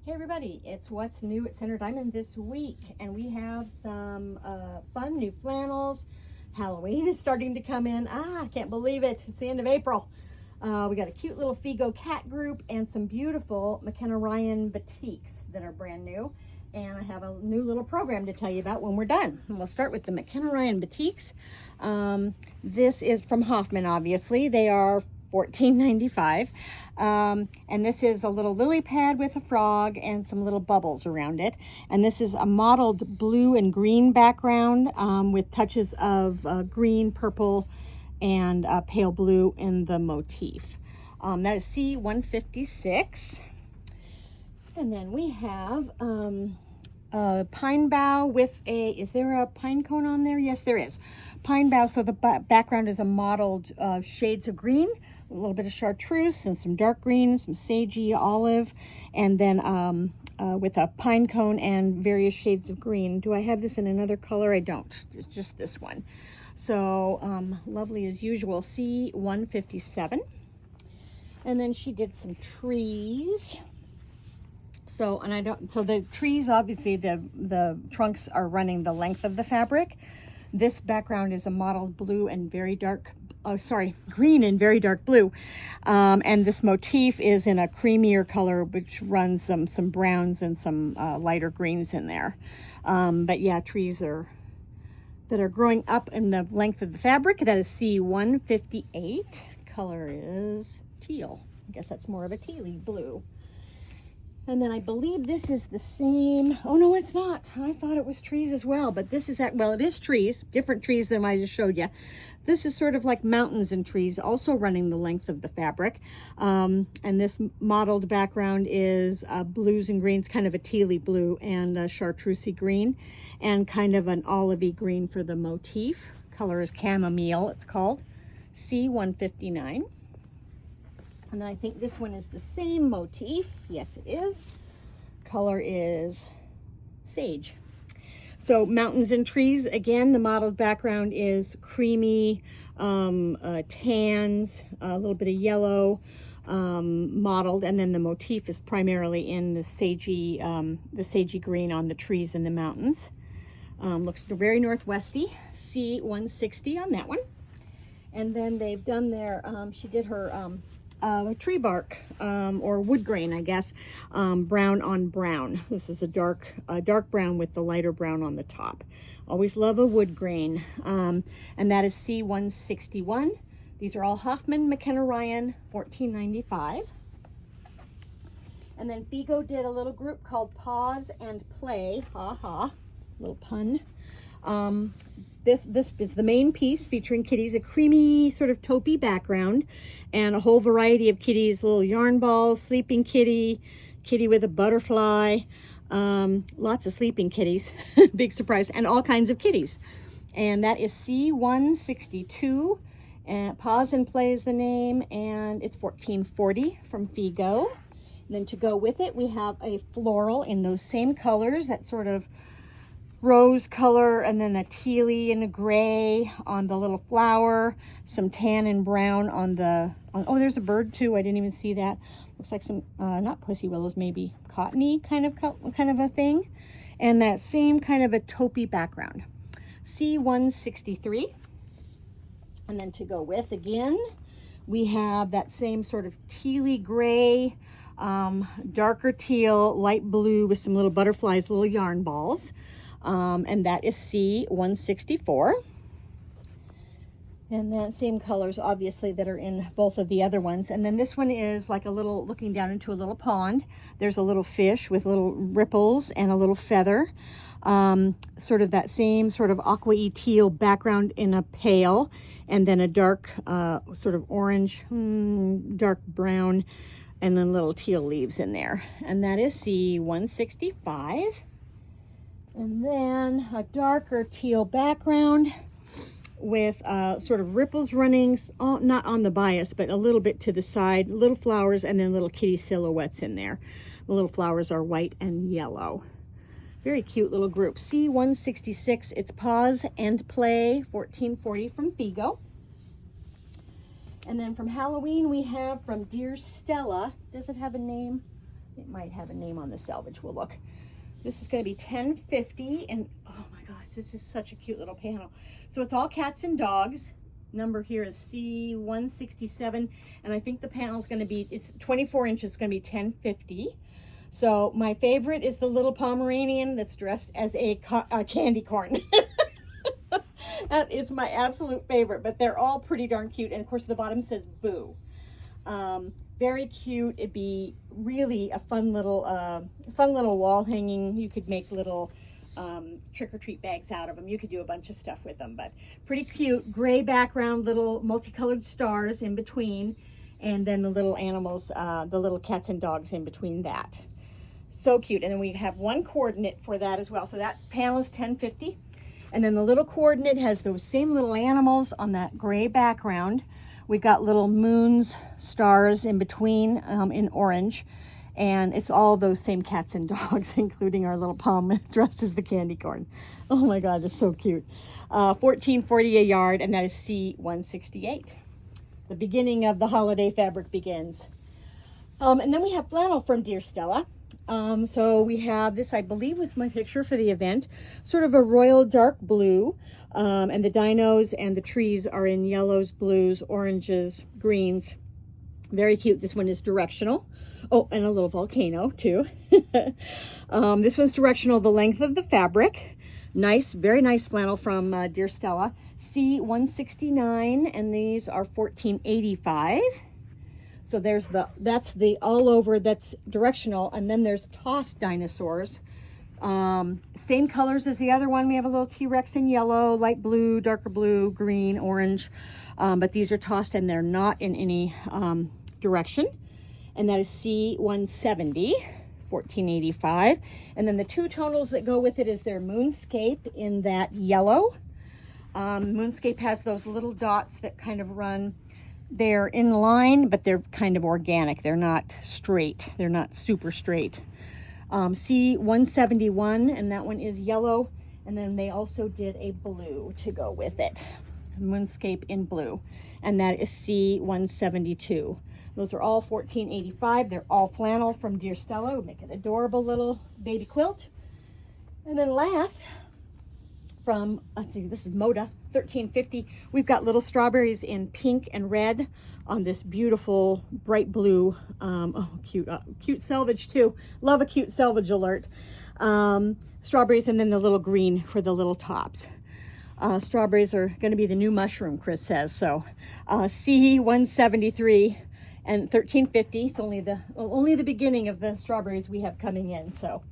Hey everybody, it's What's New at Center Diamond this week, and we have some fun new flannels. Halloween is starting to come in. I can't believe it. It's the end of April. We got a cute little Figo cat group and some beautiful McKenna Ryan batiks that are brand new. And I have a new little program to tell you about when we're done. And we'll start with the McKenna Ryan batiks. This is from Hoffman, obviously. They are $14.95, and this is a little lily pad with a frog and some little bubbles around it. And this is a mottled blue and green background with touches of green, purple, and pale blue in the motif. That is C156. And then we have a pine bough with a, is there a pine cone on there? Yes, there is. Pine bough, so the background is a mottled shades of green, a little bit of chartreuse and some dark green, some sagey olive, and then with a pine cone and various shades of green. Do I have this in another color? I don't. It's just this one. So lovely as usual, C157. And then she did some trees. So, and I don't, so the trees, obviously the trunks are running the length of the fabric. This background is a mottled blue and very dark, green and very dark blue. And this motif is in a creamier color, which runs some browns and some lighter greens in there. But yeah, trees that are growing up in the length of the fabric. That is C158. Color is teal. I guess that's more of a tealy blue. And then I believe this is the same. Oh, no, it's not. I thought it was trees as well, but this is, well, it is trees, different trees than I just showed you. This is sort of like mountains and trees, also running the length of the fabric. And this mottled background is blues and greens, kind of a tealy blue and a chartreusey green, and kind of an olivey green for the motif. Color is chamomile, it's called. C159. And I think this one is the same motif. Yes, it is. Color is sage. So mountains and trees, again, the mottled background is creamy, tans, a little bit of yellow, mottled, and then the motif is primarily in the sagey green on the trees in the mountains. Looks very northwesty. C160 on that one. And then they've done their, she did her tree bark or wood grain, I guess, brown on brown. This is a dark brown with the lighter brown on the top. Always love a wood grain. And that is C161. These are all Hoffman McKenna Ryan, $14.95. And then Figo did a little group called Pause and Play. Ha ha, little pun. This is the main piece featuring kitties, a creamy sort of taupey background, and a whole variety of kitties, little yarn balls, sleeping kitty, kitty with a butterfly, lots of sleeping kitties, big surprise, and all kinds of kitties. And that is C162, and Pause and Play is the name, and it's $14.40 from Figo. And then to go with it, we have a floral in those same colors, that sort of rose color, and then the tealy and the gray on the little flower, some tan and brown on the, oh, there's a bird too. I didn't even see that. Looks like some, not pussy willows, maybe cottony kind of a thing. And that same kind of a taupey background. C163. And then to go with, again, we have that same sort of tealy gray, darker teal, light blue with some little butterflies, little yarn balls. And that is C164. And then same colors, obviously, that are in both of the other ones. And then this one is like a little, looking down into a little pond. There's a little fish with little ripples and a little feather. Sort of that same sort of aqua-y teal background in a pale. And then a dark, sort of orange, dark brown, and then little teal leaves in there. And that is C165. And then a darker teal background with sort of ripples running, not on the bias, but a little bit to the side, little flowers, and then little kitty silhouettes in there. The little flowers are white and yellow. Very cute little group. C166, it's Pause and Play, $14.40 from Figo. And then from Halloween, we have from Dear Stella. Does it have a name? It might have a name on the selvage. We'll look. This is going to be $10.50, and oh my gosh, this is such a cute little panel. So it's all cats and dogs. Number here is C167, and I think the panel is going to be, it's 24 inches, going to be $10.50. So my favorite is the little Pomeranian that's dressed as a candy corn. That is my absolute favorite, but they're all pretty darn cute. And of course the bottom says boo. Very cute. It'd be really a fun little wall hanging. You could make little trick-or-treat bags out of them. You could do a bunch of stuff with them, but pretty cute. Gray background, little multicolored stars in between, and then the little animals, the little cats and dogs in between that. So cute. And then we have one coordinate for that as well. So that panel is $10.50. And then the little coordinate has those same little animals on that gray background. We've got little moons, stars in between in orange. And it's all those same cats and dogs, including our little Pom dressed as the candy corn. Oh my God, that's so cute. $14.40 a yard, and that is C168. The beginning of the holiday fabric begins. And then we have flannel from Dear Stella. So we have this, I believe was my picture for the event, sort of a royal dark blue, and the dinos and the trees are in yellows, blues, oranges, greens. Very cute. This one is directional. Oh, and a little volcano too. This one's directional, the length of the fabric. Nice, very nice flannel from Dear Stella. C169, and these are $14.85. So that's the all over, that's directional, and then there's tossed dinosaurs. Same colors as the other one. We have a little T-Rex in yellow, light blue, darker blue, green, orange, but these are tossed and they're not in any direction. And that is C170, $14.85. And then the two tonals that go with it is their Moonscape in that yellow. Moonscape has those little dots that kind of run. They're in line, but they're kind of organic. They're not straight. They're not super straight. C171, and that one is yellow. And then they also did a blue to go with it. Moonscape in blue. And that is C172. Those are all $14.85. They're all flannel from Dear Stella. We make an adorable little baby quilt. And then last, from, let's see, this is Moda, $13.50. We've got little strawberries in pink and red on this beautiful bright blue, oh, cute selvage too. Love a cute selvage alert. Strawberries, and then the little green for the little tops. Strawberries are going to be the new mushroom, Chris says. So C173 and $13.50. It's only the beginning of the strawberries we have coming in. So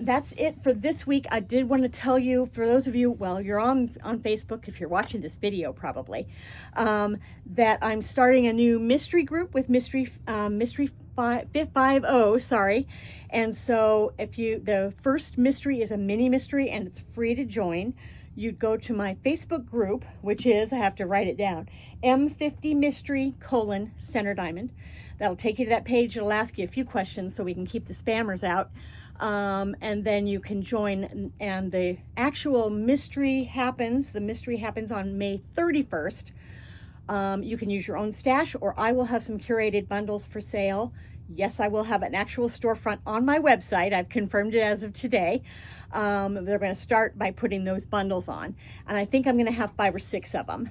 that's it for this week. I did want to tell you, for those of you, well, you're on Facebook if you're watching this video probably, that I'm starting a new mystery group with Mystery 50, sorry. And so the first mystery is a mini mystery and it's free to join. You'd go to my Facebook group, which is, I have to write it down, M50 Mystery Center Diamond. That'll take you to that page. It'll ask you a few questions so we can keep the spammers out. And then you can join, and the actual mystery happens. The mystery happens on May 31st. You can use your own stash, or I will have some curated bundles for sale. Yes, I will have an actual storefront on my website. I've confirmed it as of today. They're going to start by putting those bundles on. And I think I'm going to have 5 or 6 of them.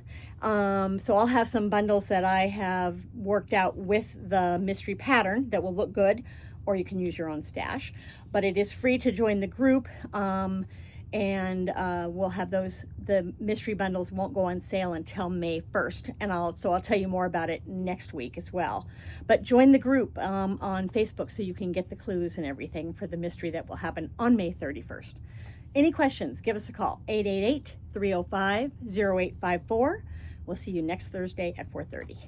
So I'll have some bundles that I have worked out with the mystery pattern that will look good, or you can use your own stash. But it is free to join the group. And we'll have those, the mystery bundles won't go on sale until May 1st. And I'll tell you more about it next week as well. But join the group on Facebook so you can get the clues and everything for the mystery that will happen on May 31st. Any questions, give us a call, 888-305-0854. We'll see you next Thursday at 4:30.